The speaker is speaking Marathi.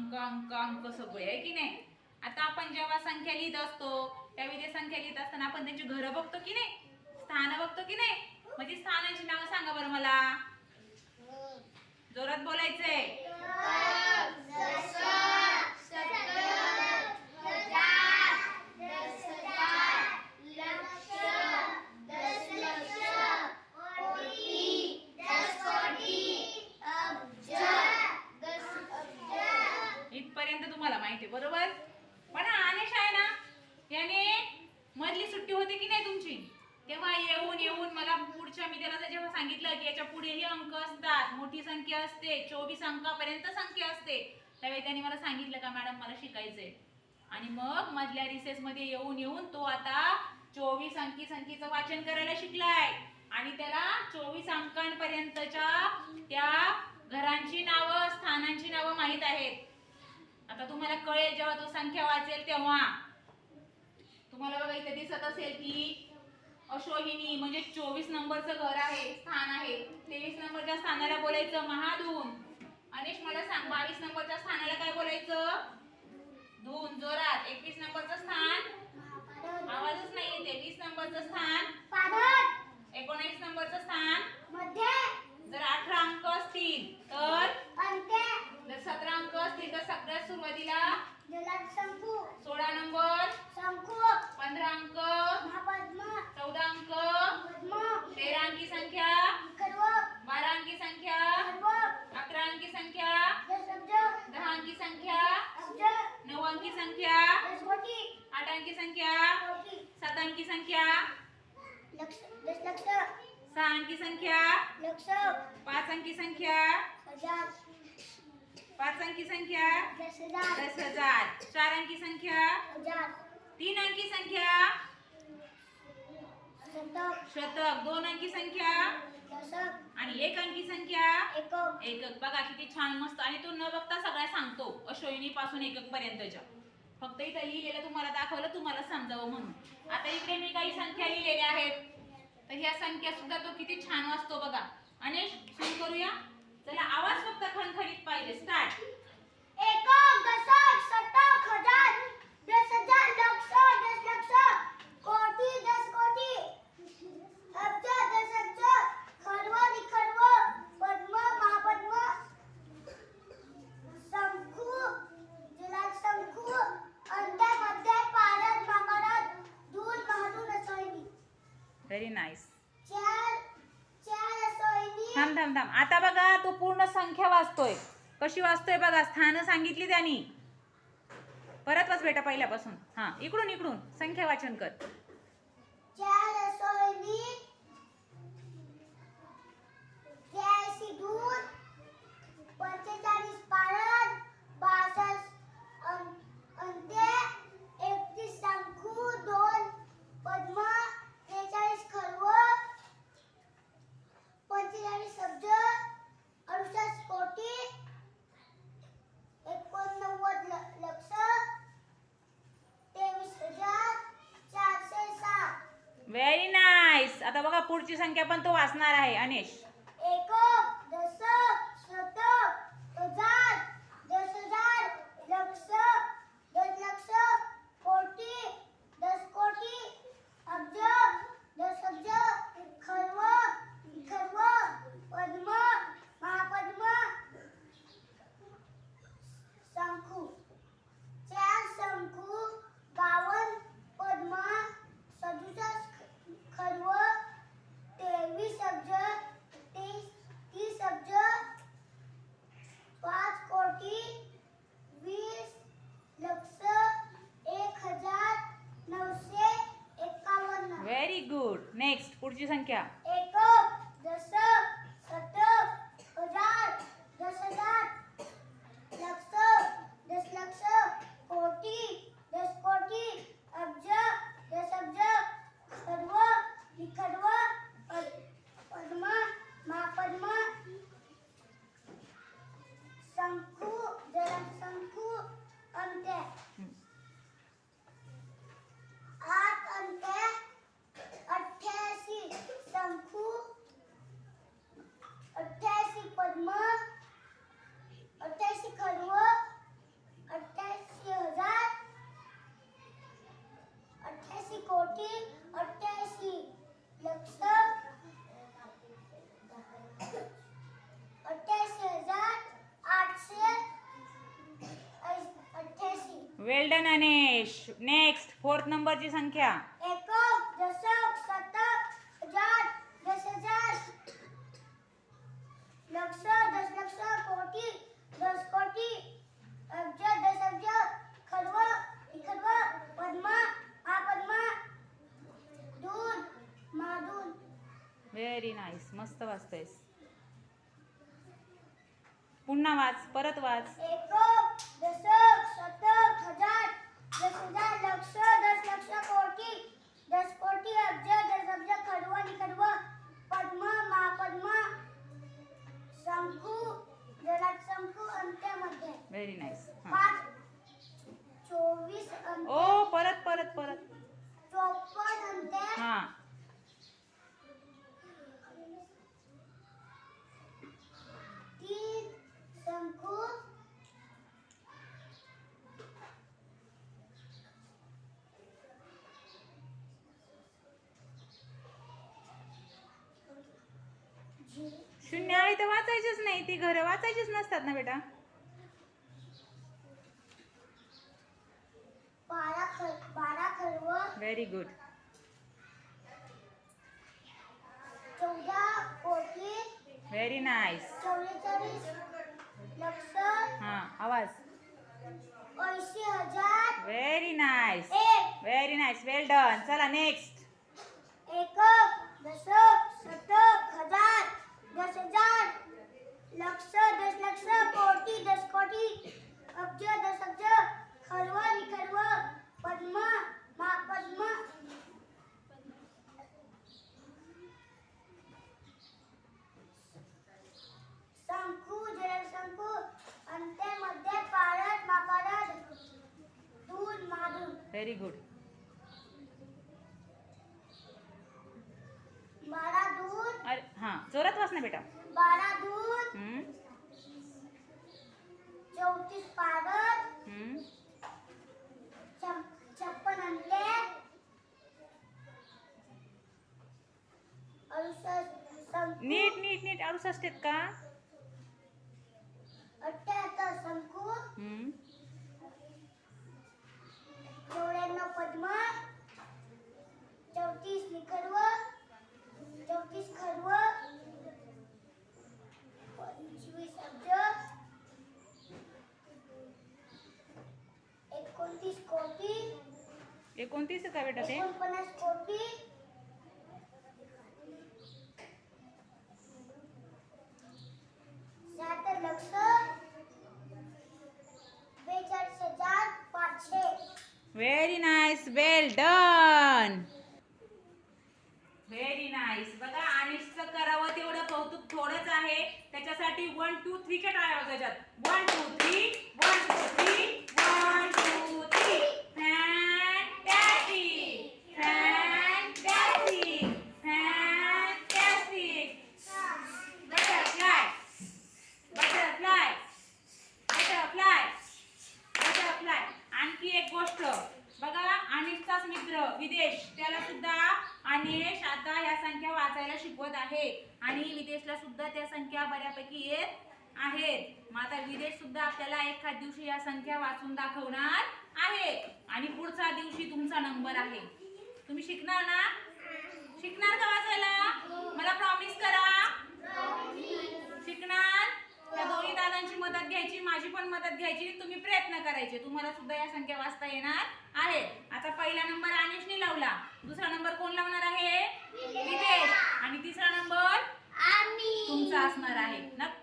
अंक अंक अंक सगळे आहे की नाही. आता आपण जेव्हा संख्या लिहित असतो त्यावेळी ते संख्या लिहित असताना आपण त्यांची घरं बघतो की नाही, स्थान बघतो की नाही. मग ती स्थानांची नावं सांगा बरं मला. जोरात बोलायचंय. इथपर्यंत तुम्हाला माहिती बरोबर. पण अनेश आहे ना, याने मधली सुट्टी होती की नाही तुमची, तेव्हा येऊन येऊन मला पुढच्या मी त्याला जेव्हा सांगितलं की याच्या पुढेही अंक असतात, मोठी संख्या असते, 24 अंकापर्यंत संख्या असते, त्यावेळी त्याने मला सांगितलं का मॅडम मला शिकायचंय. आणि मग मधल्या रिसेस मध्ये येऊन येऊन तो आता 24 अंकी संख्येचं वाचन करायला शिकलाय. आणि त्याला 24 अंकांपर्यंतच्या त्या घरांची नावं, स्थानांची नावं माहित आहेत. आता तुम्हाला कळेल जेव्हा तो संख्या वाचेल तेव्हा. तुम्हाला बघा इथे दिसत असेल की अश्वहिनी म्हणजे 24 नंबरचं घर आहे, स्थान आहे. 23 नंबरच्या स्थानाला बोलायचं महाधून. अनेश मला सांग 22 नंबरच्या स्थानाला काय बोलायचं? धून. जोरात. 21 नंबरचं स्थान आवाजच नाही येते. 20 नंबरचं स्थान पादन. 19 नंबरचं स्थान मध्य. जर 18 अंक असतील तर अंत्य. जर 17 अंक असतील तर सगळ्यात सुरुवातीला जलद शंकू. 16 नंबर शंकू. 15 अंक महापद्म. 14 अंक पद्म. 13 अंकी संख्या खर्व. 12 अंकी संख्या खर्व. 11 अंकी संख्या दशअब्ज. 10 अंकी संख्या अब्ज. 9 अंकी संख्या दशकोटी. 8 अंकी संख्या कोटी. 7 अंकी संख्या लक्ष दशलक्ष. 6 अंकी संख्या लक्ष. 5 अंकी संख्या हजार. 5 अंकी संख्या 10,000. 4 अंकी संख्या हजार. 3 अंकी संख्या शतक. शतक. 2 अंकी संख्या दशक. आणि 1 अंकी संख्या एकक. एकक. बघा किती छान मस्त. आणि तो न बघता सगळ्या सांगतो अश्वहिनी पासून एकक पर्यंतच्या. फक्त इथं लिहिलेलं तुम्हाला दाखवलं तुम्हाला समजावं म्हणून. आता इकडे मी काही संख्या लिहिलेल्या आहेत, तर ह्या संख्या सुद्धा तो किती छान वाचतो बघा. अनेश सुरू करूया. चला आवाज फक्त खणखणीत पाहिजे. स्टार्ट. एकक, दशक, शतक, हजार, 10,000, लक्ष, दशलक्ष, कोटी, दशकोटी, अब्ज, दशअब्ज, खर्व, निखर्व, पद्म, महापद्म, शंकू, जलद शंकू, अंत्य, मध्य, पारद, मकरद, धून, महाधून, अश्वहिनी. Very nice. थांब थांब थांब. आता बघा तो पूर्ण संख्या वाचतोय. कशी वाचतोय बघा. स्थान सांगितली त्यांनी. परत वाच बेटा पहिल्यापासून. हा इकडून इकडून संख्या वाचन कर. 4 अश्वहिनी, 83 धून, 45 पारद, 62 अंत्य, 31 शंकू, 2 पद्म, 43 खर्व, 45 अब्ज, 68 कोटी, 89 लक्ष, 23,407. Very nice. आता बघा पुढची संख्या पण तो वाचणार आहे अनेश. एकक, दशक, शतक, हजार, 10,000, लक्ष, दशलक्ष, कोटी, दशकोटी, अब्ज, दशअब्ज, खर्व, निखर्व, पद्म, महापद्म, शंकू. 4 शंकू, 52 पद्म, 67 खर्व, 23 अब्ज, 30 अब्ज, 5 कोटी, 20 लक्ष, 1,951. Very good. नेक्स्ट पुढची संख्या. एकक, दशक, शतक, हजार, 10,000, लक्ष, दशलक्ष, कोटी, दशकोटी, अब्ज, दशअब्ज, खर्व, निखर्व, पद्म, महापद्म, शंकू, जलद शंकू, अंत्य. 8 अंत्य, 88 शंकू. वेल डन अनेश. नेक्स्ट 4th नंबरची संख्या. एकक, दशक, शतक, हजार, 10,000, लक्ष, दशलक्ष, कोटी, 10 कोटी, अब्ज, 10 अब्ज, खर्व, विखर्व, पद्म, महापद्म, दूध, महादूध. Very nice. मस्त वाचतोयस. पुन्हा वाच, परत वाच. एकक, दशक, शतक, हजार, 10,000, लक्ष, दशलक्ष, कोटी, 10 कोटी, अब्ज, 10 अब्ज, खर्व, निखर्व, पद्म, महापद्म, शंकू, जलात शंकू, अंत्यामध्ये व्हेरी नाईस. 5, 24 अंत्य, ओ परत परत परत. 54 अंत्य, हा 3 शंकू, 0 आहे तर वाचायचीच नाही. ती घरं वाचायचीच नसतात ना बेटा. 12 खर्व, व्हेरी गुड. 14 कोटी, व्हेरी नाईस. 44 लक्ष, हा आवाज. 80,000, very nice. 1. Very nice. Well done. चला नेक्स्ट. एकक, दशक, शतक, हजार, 10,000, लक्ष, दशलक्ष, कोटी, 10 कोटी, अब्ज, 10 अब्ज, खर्व, निखर्व, पद्म, महापद्म, शंकू, जलशंकू, अंत्यामध्ये पारद, महापारद, दूध, महादूध. Very good. 12 दूध, अरे हा जोरात वाच ना बेटा. 12 दूध, हम्म 34 पारद, हम्म 56 अंडे, 68 शंकू, नीट नीट नीट 68 आहेत का? 78 शंकू, हम्म 94 पद्म, 34 निखर्व, 34 खर्व, 25 अब्ज, 29 कोटी, 29 का बेटा ते? 49 कोटी, 76 लक्ष, 42,500. Very nice. Well done. Very nice. बघा अनिशचं करावं तेवढं कौतुक थोडंच आहे. त्याच्यासाठी 1 2 3 च्या टाळ्या वाजवा त्याच्यात. 1 2 3 1 2 3 1 2 3. Fantastic fantastic fantastic. Butterfly butterfly butterfly butterfly. आणखी एक गोष्ट बघा, अनिशचाच मित्र विदेश, त्याला सुद्धा अनिश आता ह्या संख्या वाचायला शिकवत आहे आणि विदेशला सुद्धा त्या संख्या बऱ्यापैकी येत आहेत. मग आता विदेश सुद्धा आपल्याला एखाद दिवशी या संख्या वाचून दाखवणार आहे आणि पुढचा दिवशी तुमचा नंबर आहे. तुम्ही शिकणार ना? शिकणार का वाचायला? मला प्रॉमिस करा. शिकणार? त्या दोन्ही दादांची मदत घ्यायची, माझी पण मदत घ्यायची, तुम्ही प्रयत्न करायचे. तुम्हाला सुद्धा या संख्या वाचता येणार आहे. आता पहिला नंबर अनिशने लावला, दुसरा नंबर कोण लावणार आहे? विदेश. आणि तिसरा नंबर तुमचा असणार आहे. नक्की